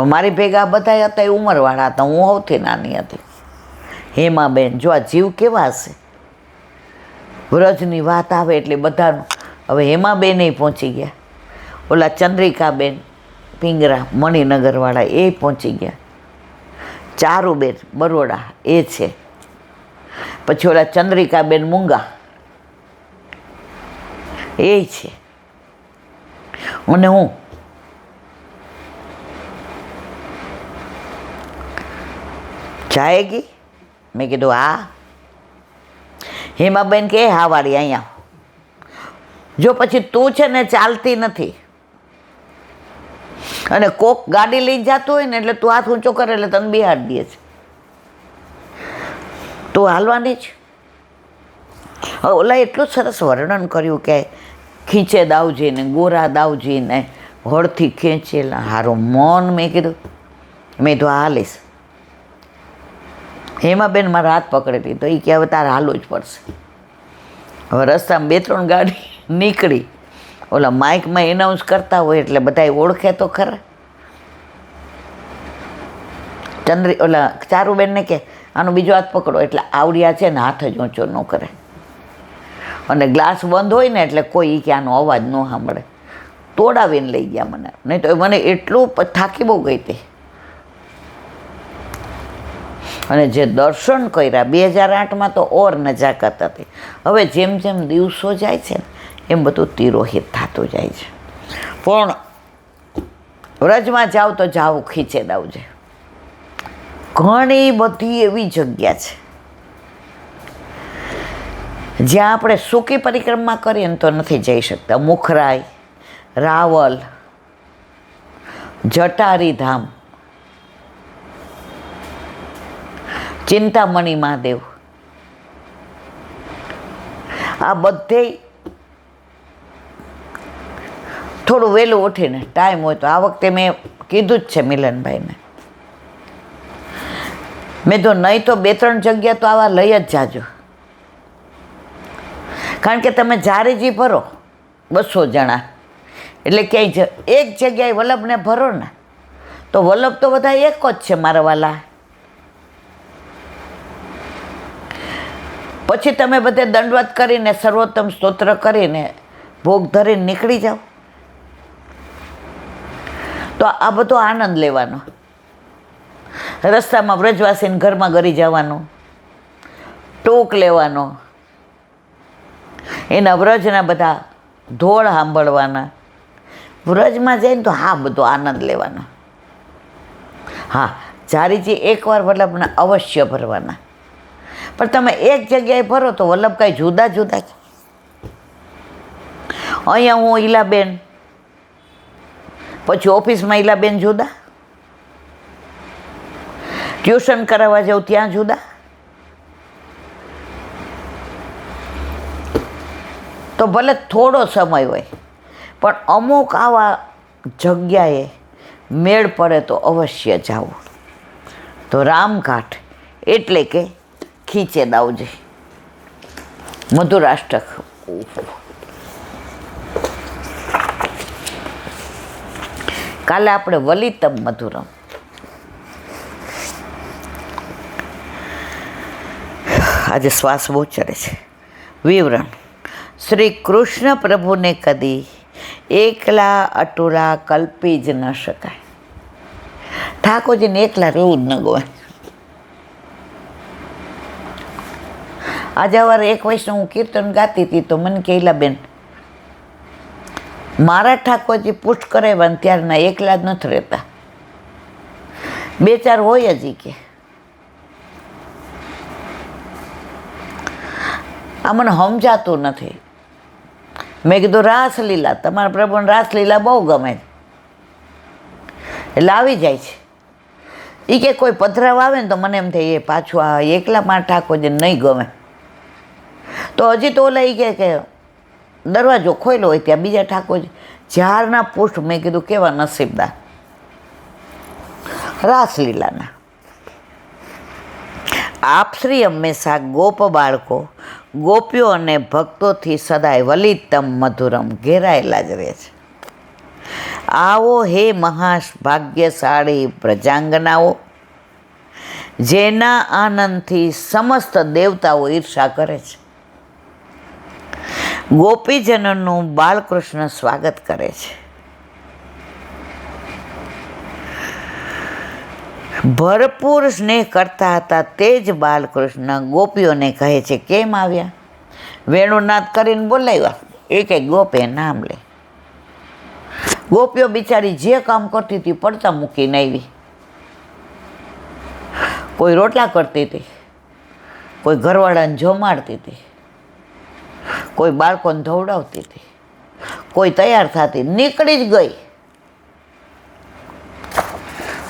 મારી ભેગા બધા હતા એ ઉંમરવાળા હતા, હું સૌથી નાની હતી. હેમાબેન, જો આ જીવ કેવા હશે. વ્રજની વાત આવે એટલે બધાનું. હવે હેમાબેન એ પહોંચી ગયા, ઓલા ચંદ્રિકાબેન પિંગરા મણિનગરવાળા એ પહોંચી ગયા, ચારુબેન બરોડા એ છે, પછી ઓલા ચંદ્રિકાબેન મૂંગા એ છે, અને હું. જાએગી? મેં કીધું હા. હેમાબેન કે હા વાળી અહીંયા જો, પછી તું છે ને ચાલતી નથી અને કોક ગાડી લઈ જતું હોય ને એટલે તું હાથ ઊંચો કરે એટલે તને બિહાડી દે છે, તું હાલવાની જ. ઓલા એટલું સરસ વર્ણન કર્યું કે ખીંચે દાવજીને, ગોરા દાવજીને હળથી ખેંચેલા, હારું મન. મેં કીધું તો હાલીશ. હેમાબેન મારા હાથ પકડી લીધો, એ કે હવે તારે હાલવું જ પડશે. હવે રસ્તામાં 2-3 ગાડી નીકળી, ઓલા માઇકમાં એનાઉન્સ કરતા હોય એટલે બધા ઓળખે તો ખરા. ઓલા ચારુબેનને કે આનો બીજો હાથ પકડો, એટલે આવડિયા છે ને હાથ જ ઊંચો ન કરે, અને ગ્લાસ બંધ હોય ને એટલે કોઈ કે આનો અવાજ ન સાંભળે. તોડાવીને લઈ ગયા મને, નહીં તો મને એટલું થાકી બહુ ગઈ હતી. અને જે દર્શન કર્યા 2008માં તો ઓર નજાકત હતી. હવે જેમ જેમ દિવસો જાય છે ને એમ બધું તિરોહિત થતું જાય છે. પણ વ્રજમાં જાઓ તો જાઓ ખીચે દાવજે. ઘણી બધી એવી જગ્યા છે જ્યાં આપણે સૂકી પરિક્રમા કરીએ ને તો નથી જઈ શકતા. મુખરાઈ, રાવલ, જટારી ધામ, ચિંતામણી મહાદેવ, આ બધે થોડું વહેલું ઉઠીને ટાઈમ હોય તો. આ વખતે મેં કીધું જ છે મિલનભાઈને, મેં તો નહીં તો 2-3 જગ્યા તો આવા લઈ જ જાજો. કારણ કે તમે જારેજી ભરો 200 જણા, એટલે ક્યાંય એક જગ્યાએ વલ્લભને ભરો ને તો વલ્લભ તો બધા એક જ છે મારા વાલા. પછી તમે બધે દંડવત કરીને સર્વોત્તમ સ્તોત્ર કરીને ભોગ ધરીને નીકળી જાઓ તો આ બધો આનંદ લેવાનો. રસ્તામાં વ્રજવાસીને ઘરમાં ગરી જવાનું, ટોક લેવાનો, એના વ્રજના બધા ધોળ સાંભળવાના. વ્રજમાં જઈને તો હા બધો આનંદ લેવાનો. હા, જારીજી એકવાર વલ્લભને અવશ્ય ભરવાના. પણ તમે એક જગ્યાએ ભરો તો વલ્લભ કાંઈ જુદા જુદા છે. અહીંયા હું ઈલાબેન, પછી ઓફિસમાં ઈલાબેન જુદા, ટ્યુશન કરાવવા જાઉં ત્યાં જુદા. તો ભલે થોડો સમય હોય પણ અમુક આવા જગ્યાએ મેળ પડે તો અવશ્ય જાવું. તો રામઘાટ એટલે કે ખીચે દાવજી, મધુરાષ્ટક. કાલે આપણે વલિતમ મધુરમ. આજે શ્વાસ બહુ ચડે છે. વિવરણ: શ્રી કૃષ્ણ પ્રભુને કદી એકલા અટુલા કલ્પી જ ન શકાય. ઠાકોરજીને એકલા રહેવું જ ન ગમે. આજે સવારે એક વૈષ્ણવ હું કીર્તન ગાતી હતી તો મને કહેલા બેન, મારા ઠાકોરજી પુષ્ટ કરાવ્યા ને ત્યારના એકલા જ નથી રહેતા, 2-4 હોય જ. કે આ મને સમજાતું નથી. મેં કીધું રાસલીલા, તમારા પ્રભુને રાસલીલા બહુ ગમે એટલે આવી જાય છે. એ કે કોઈ પધરાવ આવે ને તો મને એમ થાય એ પાછું આ એકલા મારા ઠાકોરજીને નહીં ગમે. તો હજી તો ઓલા એ કે દરવાજો ખોલ્યો હોય ત્યાં બીજા ઠાકોરજી ઝારના પુષ્ટ. મેં કીધું કેવા નસીબદાર રાસલીલાના. આપ શ્રી હંમેશા ગોપ બાળકો, ગોપીઓ અને ભક્તોથી સદાય વલિતમ મધુરમ ઘેરાયેલા જ રહે છે. આવો હે મહાભાગ્યશાળી પ્રજાંગનાઓ, જેના આનંદથી સમસ્ત દેવતાઓ ઈર્ષા કરે છે. ગોપીજનોનું બાલકૃષ્ણ સ્વાગત કરે છે. ભરપૂર સ્નેહ કરતા હતા તે જ બાલકૃષ્ણ ગોપીઓને કહે છે, કેમ આવ્યા? વેણુનાદ કરીને બોલાવ્યા. એક એક ગોપીએ નામ લે. ગોપીઓ બિચારી જે કામ કરતી હતી પડતા મૂકીને આવી. કોઈ રોટલા કરતી હતી, કોઈ ઘરવાળાને જમાડતી હતી, કોઈ બાળકોને ધવડાવતી હતી, કોઈ તૈયાર થતી, નીકળી જ ગઈ.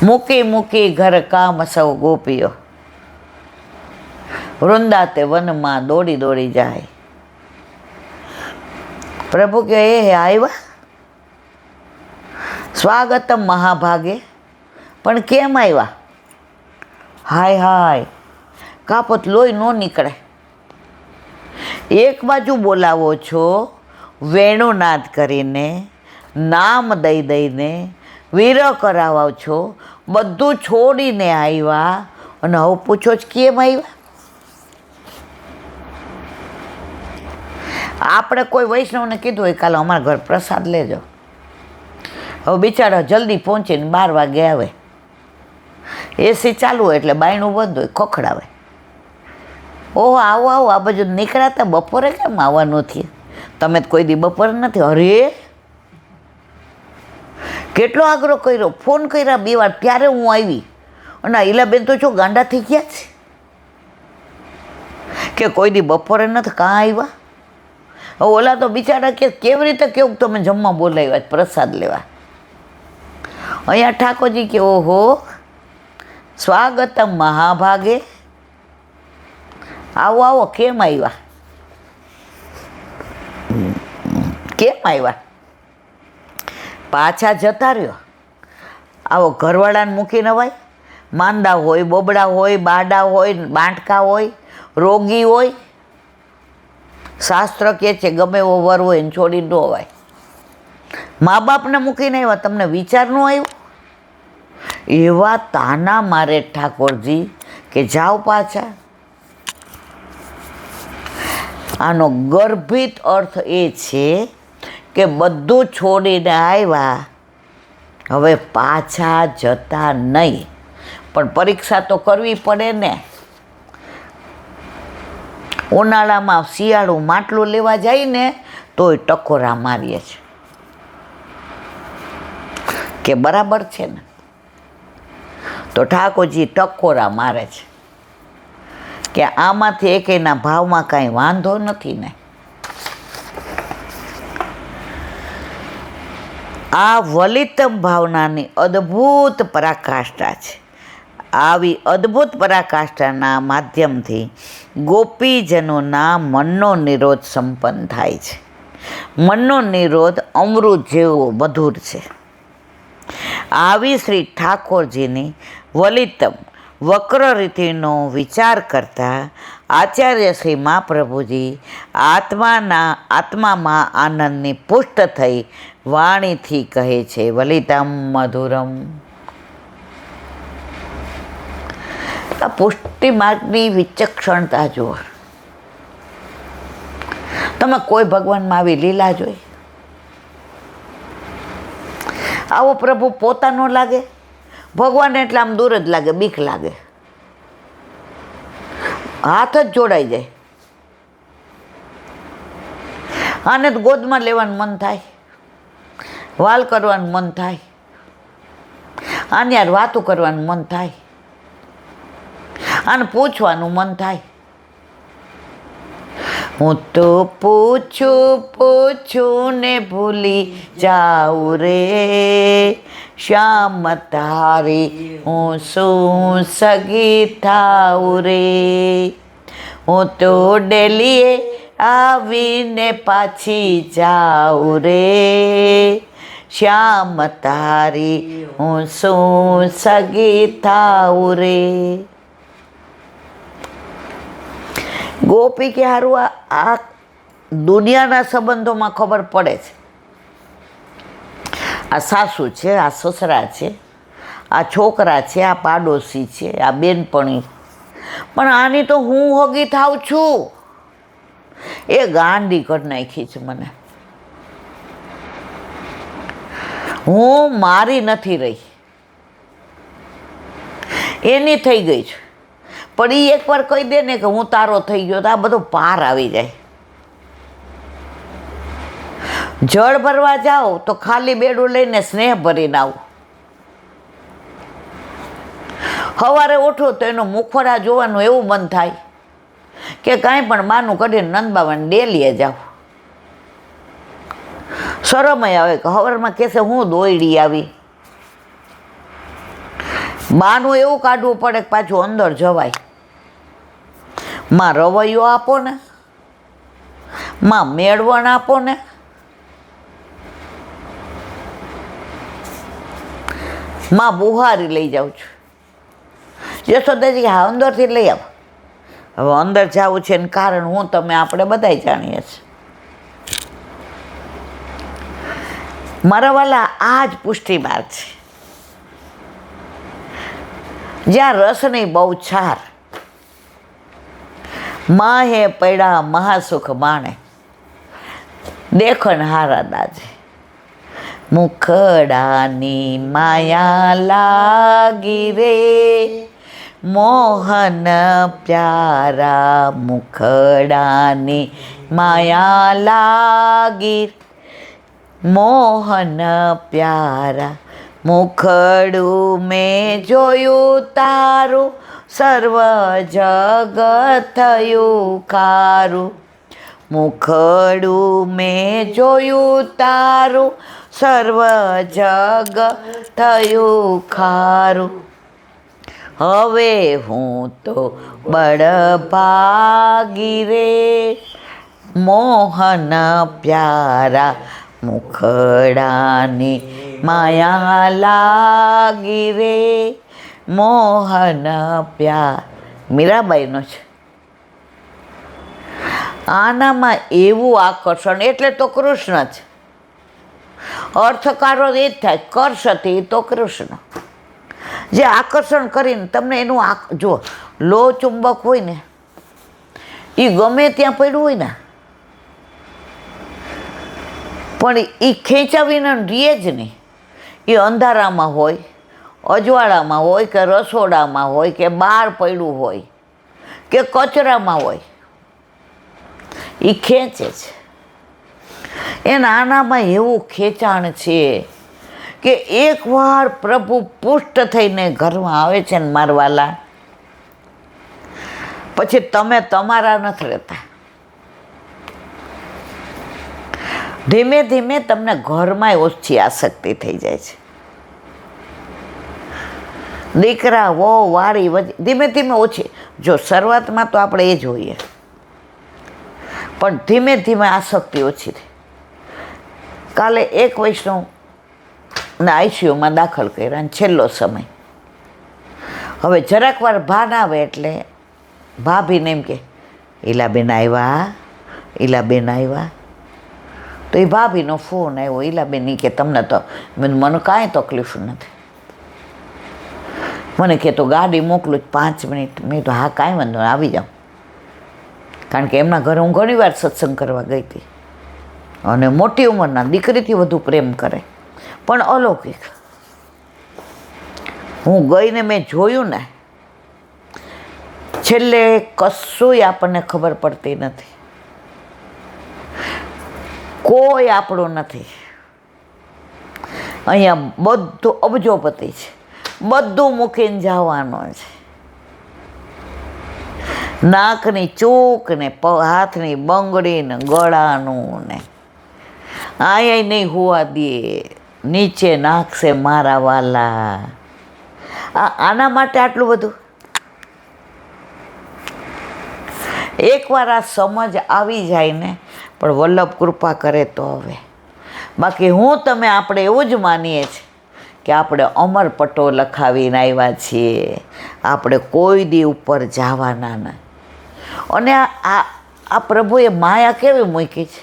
મૂકી મૂકી ઘર કામ સૌ ગોપીઓ, વૃંદાતે વનમાં દોડી દોડી જાય. પ્રભુ કે એ આવ્યા, સ્વાગતમ મહાભાગે. પણ કેમ આવ્યા? હાય હાય, કાપોત લોહી ન નીકળે. એક બાજુ બોલાવો છો વેણુનાદ કરીને, નામ દઈ દઈને, વિરહ કરાવો છો, બધું છોડીને આવ્યા અને હવે પૂછો જ કેમ આવ્યા? આપણે કોઈ વૈષ્ણવને કીધું હોય કાલે અમારા ઘર પ્રસાદ લેજો, હવે બિચારા જલ્દી પહોંચીને 12 વાગે આવે, એસી ચાલુ હોય એટલે બાયણું બંધ હોય, ખખડાવે. ઓહો આવો આવો, આ બાજુ નીકળ્યા હતા, બપોરે કેમ આવવાનું થયું? તમે કોઈ દી બપોરે નથી? અરે કેટલો આગ્રહ કર્યો, ફોન કર્યા 2 વાર, ત્યારે હું આવી. અને ઈલાબેન તો જો ગાંડા થઈ ગયા છે કે કોઈ દી બપોરે નથી, કાં આવ્યા? હવે ઓલા તો બિચારા કે કેવી રીતે કેવું તમે જમવા બોલાવ્યા પ્રસાદ લેવા? અહીંયા ઠાકોરજી કે ઓહો સ્વાગતમ મહાભાગે, આવો આવો, કેમ આવ્યા? કેમ આવ્યા? પાછા જતા રહ્યો. આવો ઘરવાળાને મૂકી નવાય? માંદા હોય, બોબડા હોય, બાડા હોય, બાંટકા હોય, રોગી હોય. શાસ્ત્ર કહે છે ગમે એવો વર હોય એને છોડી ન અવાય. મા બાપને મૂકીને આવ્યા, તમને વિચાર ન આવ્યો? એવા તાના મારે ઠાકોરજી કે જાઓ પાછા. આનો ગર્ભિત અર્થ એ છે કે બધું છોડીને આવ્યા, હવે પાછા જતા નહીં. પણ પરીક્ષા તો કરવી પડે ને. ઉનાળામાં શિયાળું માટલું લેવા જાય ને તોય ટકોરા મારીએ છે કે બરાબર છે ને? તો ઠાકોરજી ટકોરા મારે છે કે આમાંથી એકેયના ભાવમાં કાંઈ વાંધો નથી ને. આ વલિતમ ભાવનાની અદ્ભુત પરાકાષ્ઠા છે. આવી અદ્ભુત પરાકાષ્ઠાના માધ્યમથી ગોપીજનોના મનનો નિરોધ સંપન્ન થાય છે. મનનો નિરોધ અમૃત જેવો મધુર છે. આવી શ્રી ઠાકોરજીની વલિતમ વક્ર રીતિનો વિચાર કરતા આચાર્ય શ્રી મહાપ્રભુજી આત્મામાં આનંદની પુષ્ટ થઈ વાણીથી કહે છે, વલિતમ મધુરમ. આ પુષ્ટિ માર્ગની વિચક્ષણતા જુઓ. તમે કોઈ ભગવાનમાં આવી લીલા જોઈ? આવો પ્રભુ પોતાનો લાગે, ભગવાન એટલે આમ દૂર જ લાગે, બીક લાગે, હાથ જ જોડાઈ જાય. આને તો ગોદમાં લેવાનું મન થાય, વાલ કરવાનું મન થાય, આને યાર વાતું કરવાનું મન થાય, આને પૂછવાનું મન થાય. હું તો પૂછું ને ભૂલી જાઉં રે, શ્યામ તારી હું શું સગી થાઉં રે. હું તો ડેલીએ આવીને પાછી જાઉં રે, શ્યામ તારી હું શું સગી થાઉં રે. ગોપી કે હારું આ દુનિયાના સંબંધોમાં ખબર પડે છે, આ સાસુ છે, આ સસરા છે, આ છોકરા છે, આ પાડોશી છે, આ બેનપણી, પણ આની તો હું હગી થાવ છું. એ ગાંડી કરી નાખી છે મને. હું મારી નથી રહી, એની થઈ ગઈ છે. પણ એ એકવાર કહી દે ને કે હું તારો થઈ ગયો તો આ બધો પાર આવી જાય. જળ ભરવા જાઓ તો ખાલી બેડું લઈને સ્નેહ ભરીને આવું. સવારે ઉઠો તો એનો મુખોડા જોવાનું એવું મન થાય કે કાંઈ પણ બાનું કાઢીને નંદબાવાને ડેલીએ જાઓ. શરમય આવે કે સવારમાં કહેશે હું દોયડી આવી. બાનું એવું કાઢવું પડે કે પાછું અંદર જવાય. માં રવૈયો આપો ને, માં મેળવણ આપો ને. માં બુહારી લઈ જાઉં છું. યશોદાજી હા અંદરથી લઈ આવો. હવે અંદર જવું છે ને કારણ હું તમે આપણે બધા જાણીએ છીએ. મારા વાલા આ જ પુષ્ટિ માર્ગ છે, જ્યાં રસની બહુછાર. માહે પડ્યા મહાસુખ માણે, દેખન હારા દાજે. મુખડાની માયા લાગી રે, મોહન પ્યારા. મુખડાની માયા લાગી, મોહન પ્યારા. મુખડું મેં જોયું તારું, સર્વ જગત થયું ખારું. મુખડું મેં જોયું તારું, સર્વ જગ થયું ખારું. હવે હું તો બળભાગી રે, મોહન પ્યારા. મુખડાની માયા લાગી રે, મોહન પ્યાર. મીરાબાઈનો છે. આનામાં એવું આકર્ષણ, એટલે તો કૃષ્ણ છે. અર્થકારો એ જ થાય, કરશતી તો કૃષ્ણ. જે આકર્ષણ કરીને તમને એનું જો લો ચુંબક હોય ને, એ ગમે ત્યાં પડ્યું હોય ને, પણ એ ખેંચાવીને રીએ જ નહીં. એ અંધારામાં હોય, અજવાળામાં હોય, કે રસોડામાં હોય, કે બહાર પડ્યું હોય, કે કચરામાં હોય, એ ખેંચે છે. એના આનામાં એવું ખેંચાણ છે કે એકવાર પ્રભુ પુષ્ટ થઈને ઘરમાં આવે છે ને મારવાલા, પછી તમે તમારા નથી રહેતા. ધીમે ધીમે તમને ઘરમાં ઓછી આસક્તિ થઈ જાય છે. દીકરા વહુ વાળી ધીમે ધીમે ઓછી. જો શરૂઆતમાં તો આપણે એ જોઈએ, પણ ધીમે ધીમે આસક્તિ ઓછી થઈ. કાલે એક વૈષ્ણવને આઈસીયુમાં દાખલ કર્યા અને છેલ્લો સમય. હવે જરાક વાર ભાન આવે એટલે ભાભીને એમ કે ઈલાબેન આવ્યા, ઈલાબેન આવ્યા. તો એ ભાભીનો ફોન આવ્યો. ઈલાબેન કે તમને તો મને કાંઈ તકલીફ નથી. મને કે તો ગાડી મોકલું 5 મિનિટ. મેં તો હા કાંઈ વાંધો આવી જાઉં. કારણ કે એમના ઘરે હું ઘણી વાર સત્સંગ કરવા ગઈ હતી. અને મોટી ઉંમરના દીકરીથી વધુ પ્રેમ કરે, પણ અલૌકિક. હું ગઈને મેં જોયું ને, છેલ્લે કશુંય આપણને ખબર પડતી નથી. કોઈ આપણું નથી. અહીંયા બધું અબજોપતિ છે, બધું મૂકીને જવાનું છે. નાકની ચૂક ને હાથની બંગડી ને ગળાનું ને આય નહીં હોવા દે, નીચે નાખશે મારા વાલા. આના માટે આટલું બધું. એકવાર આ સમજ આવી જાય ને, પણ વલ્લભ કૃપા કરે તો હવે. બાકી હું તમે આપણે એવું જ માનીએ છીએ કે આપણે અમરપટ્ટો લખાવીને આવ્યા છીએ, આપણે કોઈ દી ઉપર જવાના ના. અને આ પ્રભુએ માયા કેવી મૂકી છે.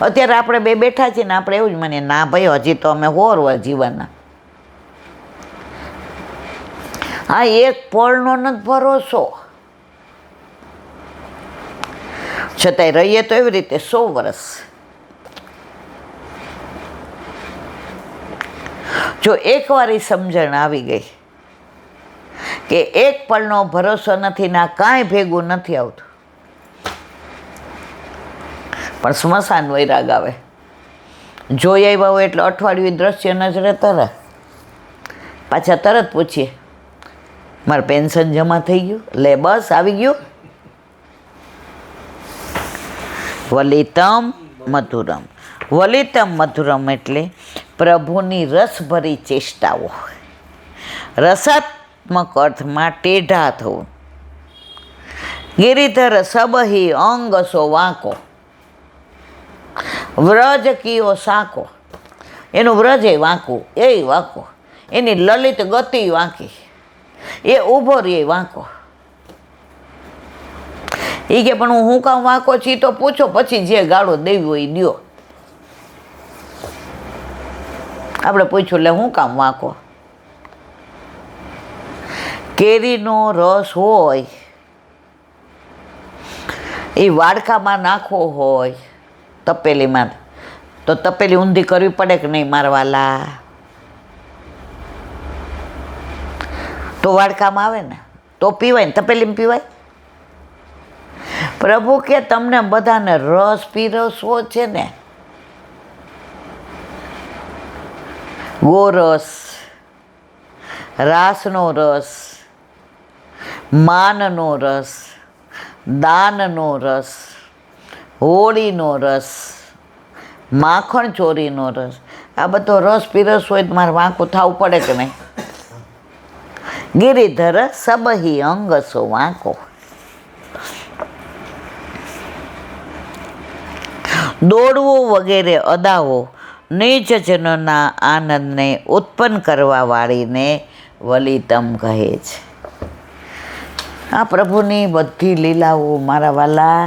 અત્યારે આપણે બે બેઠા છીએ ને આપણે એવું જ માનીએ, ના ભાઈ હજી તો અમે હોરવા જીવવાના. હા, એક પળનો નથી ભરોસો, છતાંય રહીએ તો એવી રીતે 100 વર્ષ. જો એકવાર એ સમજણ આવી ગઈ કે એક પળનો ભરોસો નથી ને આ કાંઈ ભેગું નથી આવતું, પણ સ્મશાન વૈરાગ આવે. જોઈ આવ્યા હોય એટલે અઠવાડિયું દ્રશ્ય નજરે તરત, પાછા તરત પૂછીએ મારું પેન્શન જમા થઈ ગયું, લે બસ આવી ગયું. વલિતમ મધુરમ. વલિતમ મધુરમ એટલે પ્રભુની રસભરી ચેષ્ટાઓ, રસાત્મક અર્થમાં ટેઢા થવું. ગિરિધર સબહી અંગસો વાંકો, વ્રજ કીઓ સાકો. એનું વ્રજ એ વાંકું, એ વાંકો, એની લલિત ગતિ વાંકી, એ ઊભો રે વાંકો. એ કે પણ હું કામ વાંકો છી તો પૂછો, પછી જે ગાળો દેવી હોય એ દ્યો. આપણે પૂછ્યું એટલે હું કામ વાંકો. કેરીનો રસ હોય એ વાડકામાં નાખવો હોય તપેલીમાં, તો તપેલી ઊંધી કરવી પડે કે નહીં મારવાલા? તો વાડકામાં આવે ને, તો પીવાય ને, તપેલીમાં પીવાય. પ્રભુ કે તમને બધાને રસ પીરસવો છે ને, ગોરસ, રાસનો રસ, માનનો રસ, દાનનો રસ, હોળીનો રસ, માખણ ચોરીનો રસ, આ બધો રસ પીરસ હોય તો મારે વાંકું થવું પડે કે નહીં? ગિરિધર સબહી અંગસો વાંકો. દોડવું વગેરે અદાઓ નિજજનોના આનંદને ઉત્પન્ન કરવાવાળીને વલિતમ કહે છે. આ પ્રભુની બધી લીલાઓ મારા વાલા